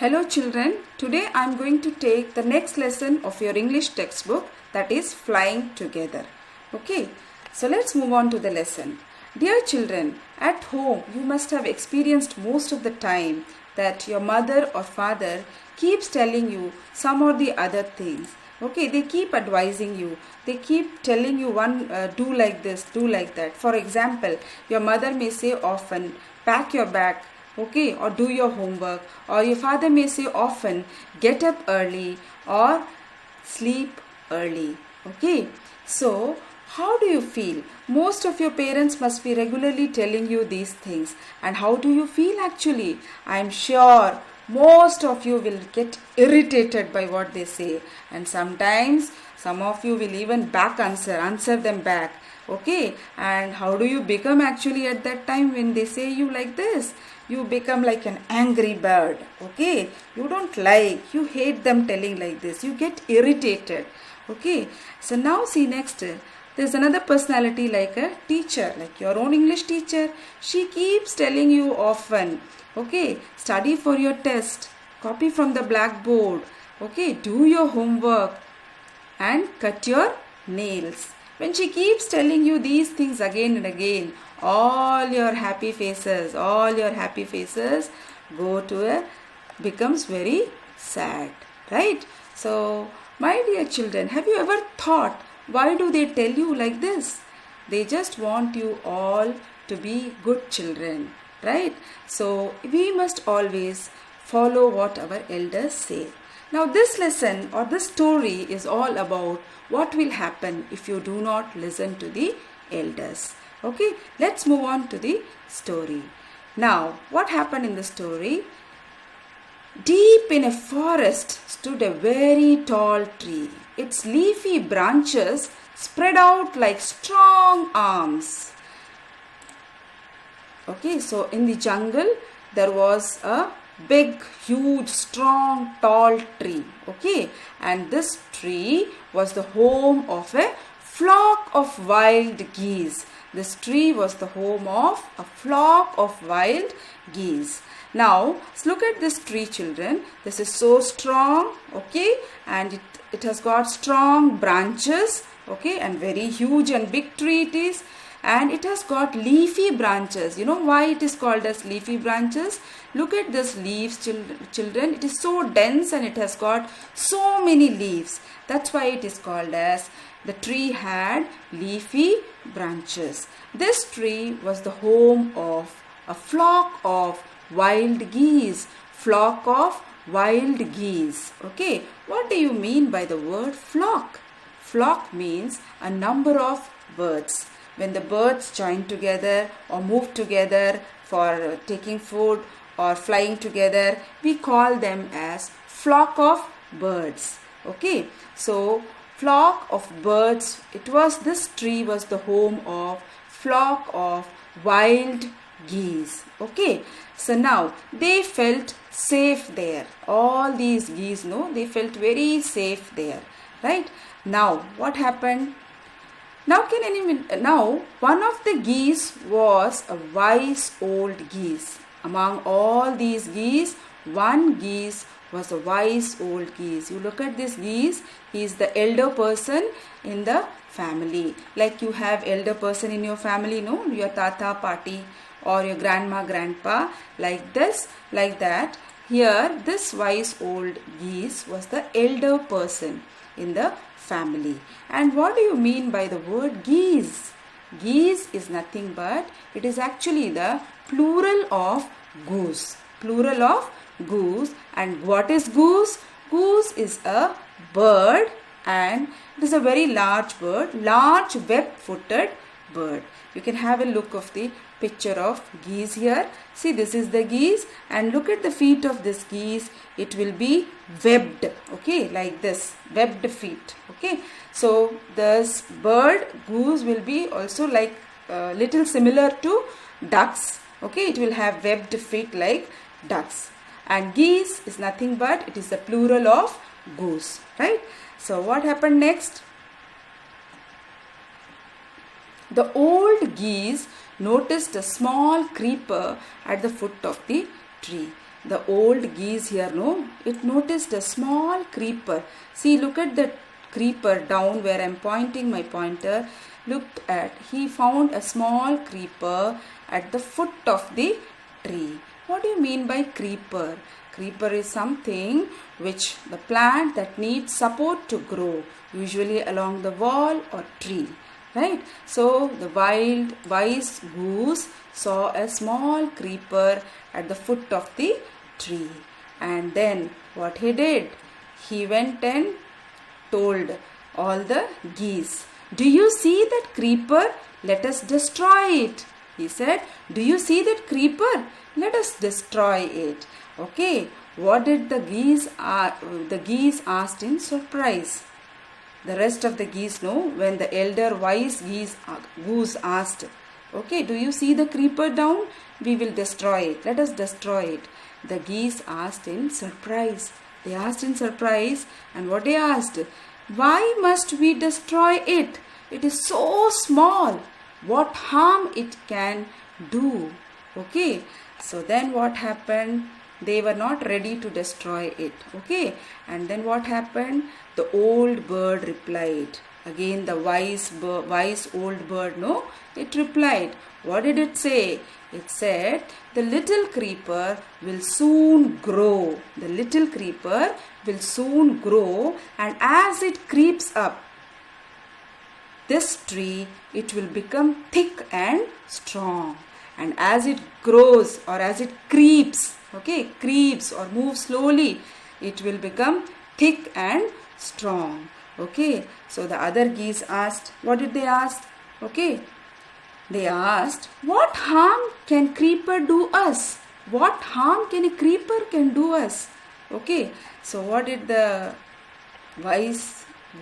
Hello children, today I am going to take the next lesson of your English textbook, that is Flying Together. Okay, so let's move on to the lesson. Dear children, at home you must have experienced most of the time that your mother or father keeps telling you some or the other things. Okay, they keep advising you. They keep telling you do like this, do like that. For example, your mother may say often, pack your bag, okay, or do your homework, or your father may say often, get up early or sleep early. Okay, so how do you feel? Most of your parents must be regularly telling you these things. And how do you feel actually? I am sure most of you will get irritated by what they say, and sometimes some of you will even answer them back. Okay, and how do you become actually at that time when they say you like this? You become like an angry bird. Okay, you hate them telling like this, you get irritated. Okay, so now see next, there's another personality like a teacher, like your own English teacher. She keeps telling you often, okay, study for your test, copy from the blackboard, okay, do your homework and cut your nails. When she keeps telling you these things again and again, all your happy faces becomes very sad, right? So, my dear children, have you ever thought, why do they tell you like this? They just want you all to be good children, right? So, we must always follow what our elders say. Now this lesson or this story is all about what will happen if you do not listen to the elders. Okay, let's move on to the story. Now, what happened in the story? Deep in a forest stood a very tall tree. Its leafy branches spread out like strong arms. Okay, so in the jungle there was a big, huge, strong, tall tree. Okay, and this tree was the home of a flock of wild geese. This tree was the home of a flock of wild geese. Now, look at this tree, children. This is so strong, okay, and it has got strong branches, okay, and very huge and big tree it is. And it has got leafy branches. You know why it is called as leafy branches? Look at this leaves, children. It is so dense and it has got so many leaves. That's why it is called as the tree had leafy branches. This tree was the home of a flock of wild geese. Flock of wild geese. Okay, what do you mean by the word flock? Flock means a number of birds. When the birds join together or move together for taking food or flying together, we call them as flock of birds. Okay, so flock of birds, this tree was the home of flock of wild geese. Okay, so now they felt safe there. All these geese, they felt very safe there, right? Now what happened? Now one of the geese was a wise old geese. Among all these geese, one geese was a wise old geese. You look at this geese, he is the elder person in the family. Like you have elder person in your family, your tata, party, or your grandma, grandpa, like this, like that. Here, this wise old geese was the elder person in the family. And what do you mean by the word geese? Geese is nothing but, it is actually the plural of goose. Plural of goose. And what is goose? Goose is a bird, and it is a very large bird, large web-footed bird. You can have a look of the picture of geese here. See, this is the geese, and look at the feet of this geese. It will be webbed, okay, like this, webbed feet. Okay, so this bird goose will be also like little similar to ducks. Okay, it will have webbed feet like ducks. And geese is nothing but, it is the plural of goose, right? So what happened next? The old geese noticed a small creeper at the foot of the tree. the old geese here, no, it noticed a small creeper. See, look at the creeper down where I'm pointing my pointer. He found a small creeper at the foot of the tree. What do you mean by creeper? Creeper is something which the plant that needs support to grow, usually along the wall or tree. Right? So the wise goose saw a small creeper at the foot of the tree. And then what he did? He went and told all the geese, "Do you see that creeper? Let us destroy it." He said, "Do you see that creeper? Let us destroy it." Okay, what did the geese asked in surprise? The rest of the geese know when the elder wise goose asked, "Okay, do you see the creeper down? We will destroy it. Let us destroy it." The geese asked in surprise. They asked in surprise, and what they asked? "Why must we destroy it? It is so small. What harm it can do?" Okay, so then what happened? They were not ready to destroy it. Okay, and then what happened? The old bird replied. Again the wise old bird, no, it replied. What did it say? It said, "The little creeper will soon grow. The little creeper will soon grow, and as it creeps up this tree, it will become thick and strong. And as it grows or as it creeps, okay, creeps or moves slowly, it will become thick and strong." Okay, so the other geese asked, what did they ask? Okay, they asked, "What harm can creeper do us? What harm can a creeper can do us?" Okay, so what did the wise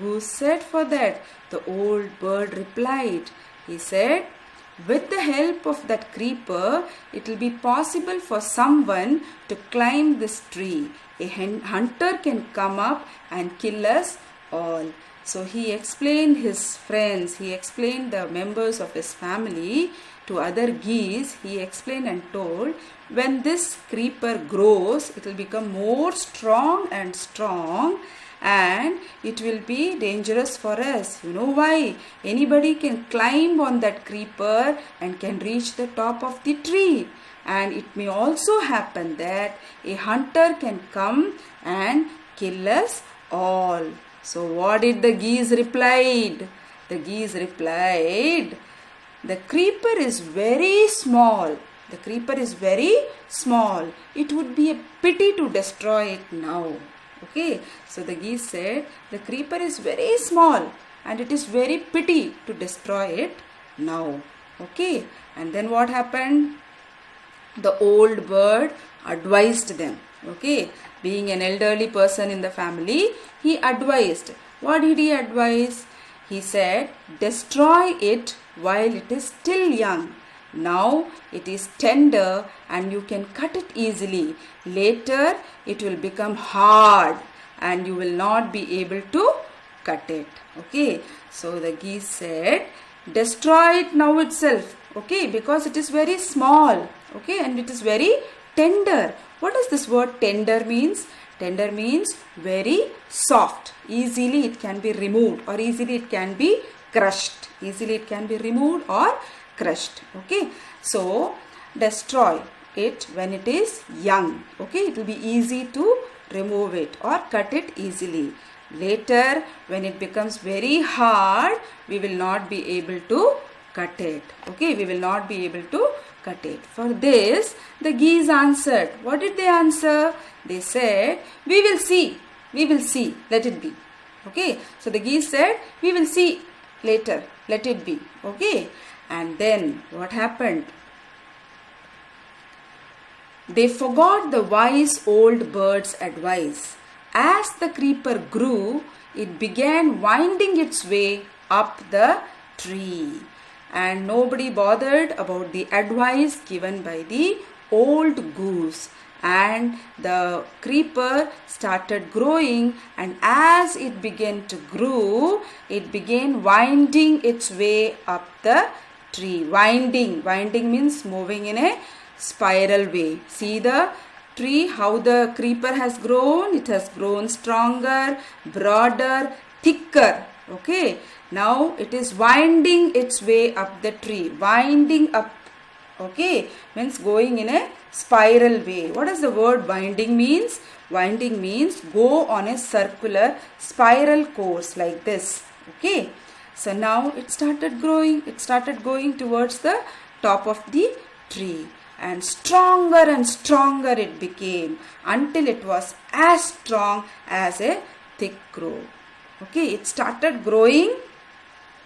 goose said for that? The old bird replied. He said, "With the help of that creeper, it will be possible for someone to climb this tree. A hunter can come up and kill us all." So he explained his friends, he explained the members of his family to other geese. He explained and told, when this creeper grows, it will become more strong and strong, and it will be dangerous for us. You know why? Anybody can climb on that creeper and can reach the top of the tree. And it may also happen that a hunter can come and kill us all. So what did the geese replied? The geese replied, "The creeper is very small. The creeper is very small. It would be a pity to destroy it now." Okay, so the geese said, "The creeper is very small and it is very pity to destroy it now." Okay, and then what happened? The old bird advised them. Okay, being an elderly person in the family, he advised. What did he advise? He said, "Destroy it while it is still young. Now it is tender and you can cut it easily. Later it will become hard and you will not be able to cut it." Okay, so the geese said, "Destroy it now itself." Okay, because it is very small. Okay, and it is very tender. What does this word tender means? Tender means very soft. Easily it can be removed, or easily it can be crushed. Easily it can be removed or crushed. Okay, so destroy it when it is young. Okay, it will be easy to remove it or cut it easily. Later, when it becomes very hard, we will not be able to cut it. Okay, we will not be able to cut it. For this, the geese answered. What did they answer? They said, "We will see. We will see. Let it be." Okay, so the geese said, "We will see later. Let it be." Okay, and then what happened? They forgot the wise old bird's advice. As the creeper grew, it began winding its way up the tree. And nobody bothered about the advice given by the old goose. And the creeper started growing, and as it began to grow, it began winding its way up the tree. Winding means moving in a spiral way. See the tree, how the creeper has grown. It has grown stronger, broader, thicker. Okay. Now it is winding its way up the tree. Winding up. Okay. Means going in a spiral way. What does the word winding means? Winding means go on a circular spiral course like this. Okay. So now it started growing. It started going towards the top of the tree. And stronger it became until it was as strong as a thick rope. Okay, it started growing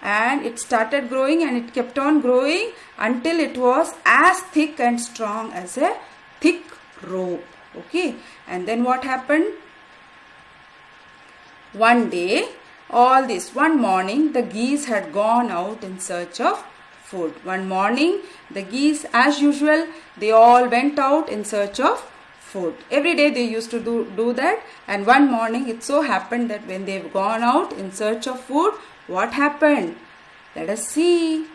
and it kept on growing until it was as thick and strong as a thick rope. Okay, and then what happened? One day, one morning, the geese had gone out in search of food. One morning, the geese, as usual, they all went out in search of food. Every day they used to do that. And one morning, it so happened that when they've gone out in search of food, what happened? Let us see.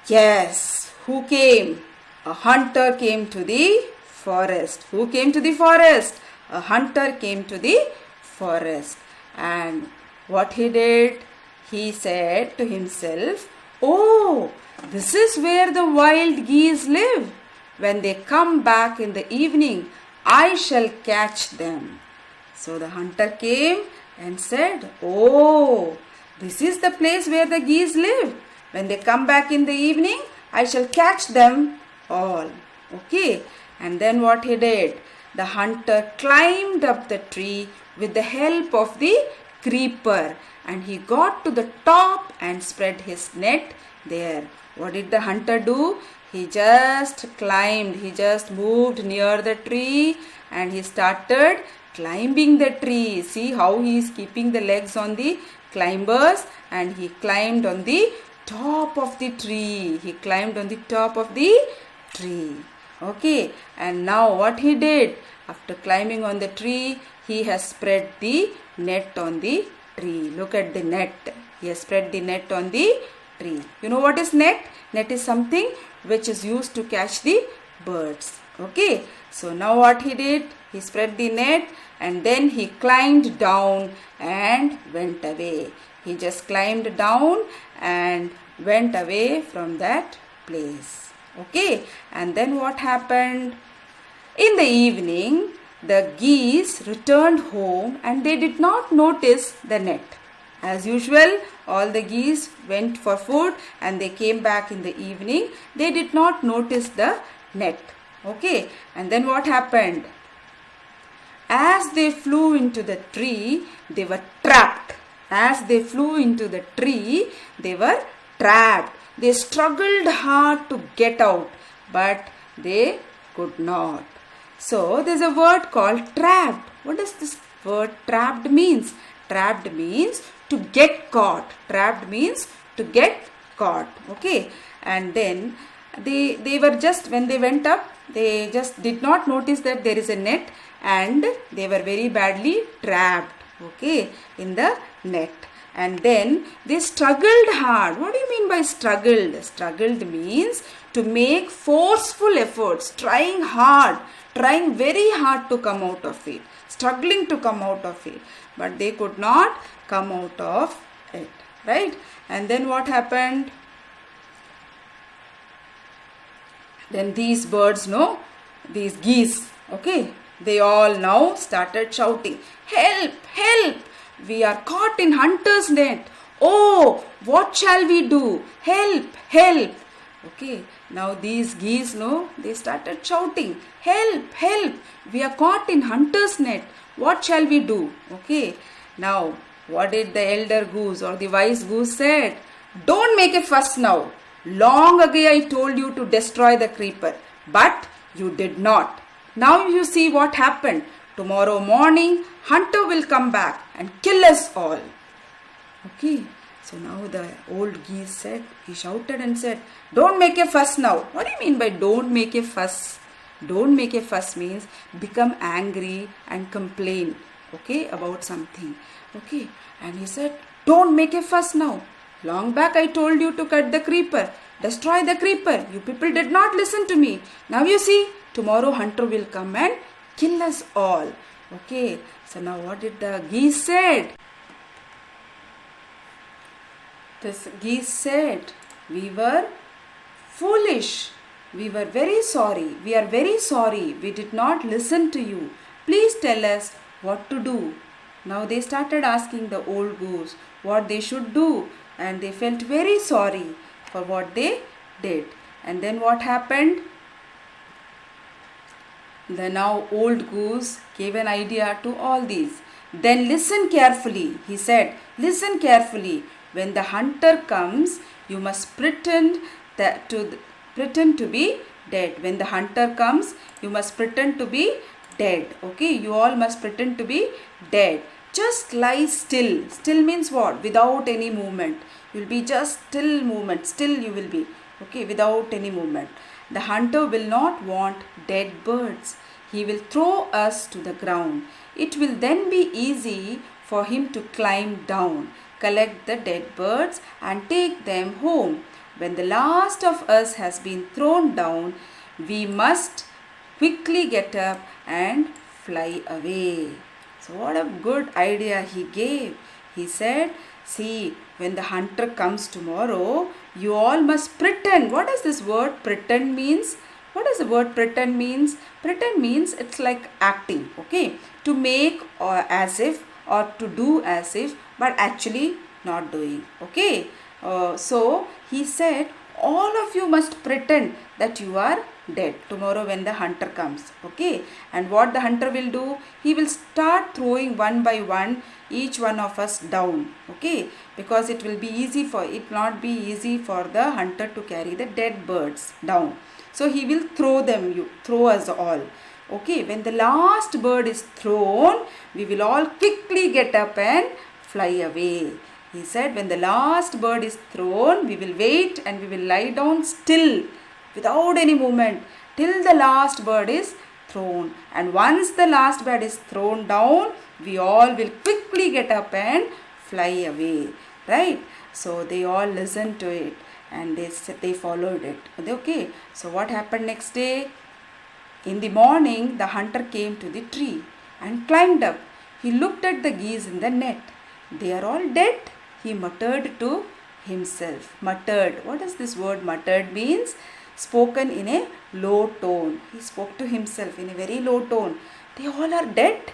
Yes, who came? A hunter came to the forest. Who came to the forest? A hunter came to the forest. And what he did? He said to himself, "Oh, this is where the wild geese live. When they come back in the evening, I shall catch them." So the hunter came and said, "Oh, this is the place where the geese live. When they come back in the evening, I shall catch them all." Okay. And then what he did? The hunter climbed up the tree with the help of the creeper. And he got to the top and spread his net there. What did the hunter do? He just climbed. He just moved near the tree and he started climbing the tree. See how he is keeping the legs on the climbers, and he climbed on the top of the tree. He climbed on the top of the tree. Okay. And now what he did? After climbing on the tree, he has spread the net on the tree. Look at the net. He has spread the net on the tree. You know what is net? Net is something which is used to catch the birds. Okay. So now what he did? He spread the net and then he climbed down and went away. He just climbed down and went away from that place. Okay. And then what happened? In the evening, the geese returned home and they did not notice the net. As usual, all the geese went for food and they came back in the evening. They did not notice the net. Okay. And then what happened? As they flew into the tree, they were trapped. As they flew into the tree, they were trapped. They struggled hard to get out, but they could not. So, there is a word called trapped. What does this word trapped means? Trapped means to get caught. Trapped means to get caught. Okay. And then they were just, when they went up, they just did not notice that there is a net and they were very badly trapped. Okay. In the net. And then they struggled hard. What do you mean by struggled? Struggled means to make forceful efforts, trying hard, trying very hard to come out of it, struggling to come out of it, but they could not come out of it, right? And then what happened? Then these birds, these geese, okay, they all now started shouting, "Help, help! We are caught in hunter's net. Oh, what shall we do? Help, help!" Okay, now these geese, they started shouting, "Help, help! We are caught in hunter's net. What shall we do?" Okay, now what did the elder goose or the wise goose said? "Don't make a fuss now. Long ago I told you to destroy the creeper, but you did not. Now you see what happened. Tomorrow morning, hunter will come back and kill us all." Okay. So now the old geese said, he shouted and said, "Don't make a fuss now." What do you mean by don't make a fuss? Don't make a fuss means become angry and complain, okay, about something. Okay. And he said, "Don't make a fuss now. Long back I told you to cut the creeper. destroy the creeper. You people did not listen to me. Now you see, tomorrow hunter will come and kill us all. Okay, so now what did the geese said? This geese said, we were foolish. We were very sorry. We are very sorry. We did not listen to you. Please tell us what to do. Now they started asking the old goose what they should do, and they felt very sorry for what they did. And then what happened? The now old goose gave an idea to all these. Then listen carefully, he said. Listen carefully. When the hunter comes, you must pretend to be dead. When the hunter comes, you must pretend to be dead. Okay, you all must pretend to be dead. Just lie still. Still means what? Without any movement. You will be just still movement. Still you will be. Okay, without any movement. The hunter will not want dead birds. He will throw us to the ground. It will then be easy for him to climb down, collect the dead birds and take them home. When the last of us has been thrown down, we must quickly get up and fly away. So what a good idea he gave. He said, see, when the hunter comes tomorrow, you all must pretend. What does this word pretend means? What does the word pretend means? Pretend means it's like acting, okay? To make or as if or to do as if, but actually not doing, okay? So he said, all of you must pretend that you are dead tomorrow when the hunter comes, okay? And what the hunter will do? He will start throwing one by one each one of us down, okay? Because it will not be easy for the hunter to carry the dead birds down. So he will throw us all. Okay, when the last bird is thrown, we will all quickly get up and fly away. He said, when the last bird is thrown, we will wait and we will lie down still without any movement till the last bird is thrown. And once the last bird is thrown down, we all will quickly get up and fly away. Right? So they all listened to it and they followed it. Okay. So what happened next day? In the morning, the hunter came to the tree and climbed up. He looked at the geese in the net. They are all dead, he muttered to himself. Muttered. What does this word muttered means? Spoken in a low tone. He spoke to himself in a very low tone. They all are dead.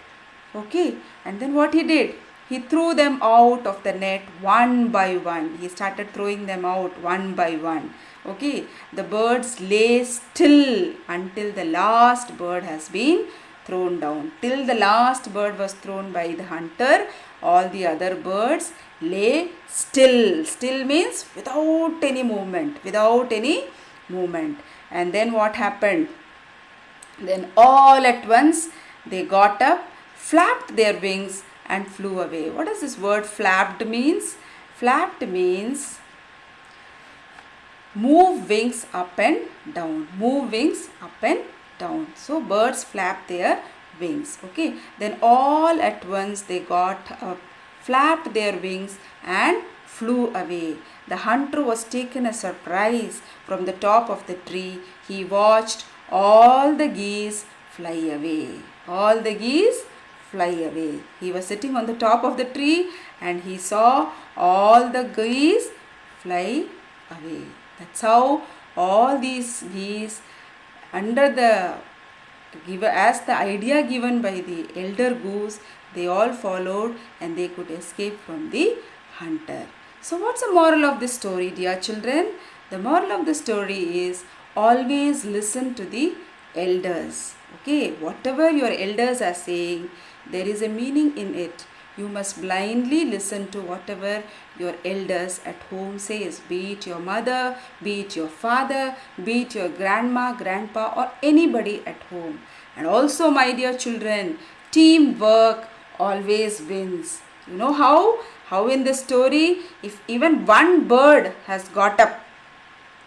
Okay. And then what he did? He threw them out of the net one by one. He started throwing them out one by one. Okay. The birds lay still until the last bird has been thrown down. Till the last bird was thrown by the hunter, all the other birds lay still. Still means without any movement. Without any movement. And then what happened? Then all at once they got up, flapped their wings and flew away. What does this word flapped means? Flapped means move wings up and down. Move wings up and down. So birds flap their wings. Okay. Then all at once they got up, flapped their wings and flew away. The hunter was taken a surprise. From the top of the tree, he watched all the geese fly away. All the geese fly away. He was sitting on the top of the tree and he saw all the geese fly away. That's how all these geese, as the idea given by the elder goose, they all followed and they could escape from the hunter. So what's the moral of this story, dear children? The moral of the story is always listen to the elders. Okay, whatever your elders are saying, there is a meaning in it. You must blindly listen to whatever your elders at home says, be it your mother, be it your father, be it your grandma, grandpa or anybody at home. And also, my dear children, teamwork always wins. You know how? How in this story, if even one bird has got up,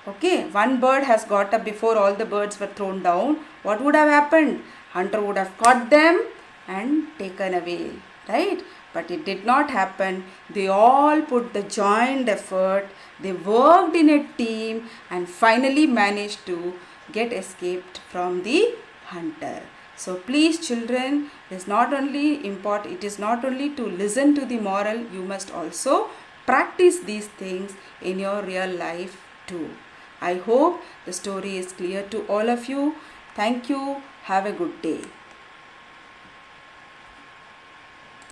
okay, one bird has got up before all the birds were thrown down, what would have happened? Hunter would have caught them and taken away, right? but it did not happen. They all put the joint effort, they worked in a team and finally managed to get escaped from the hunter. So please children, it is not only to listen to the moral, you must also practice these things in your real life too. I hope the story is clear to all of you. Thank you. Have a good day.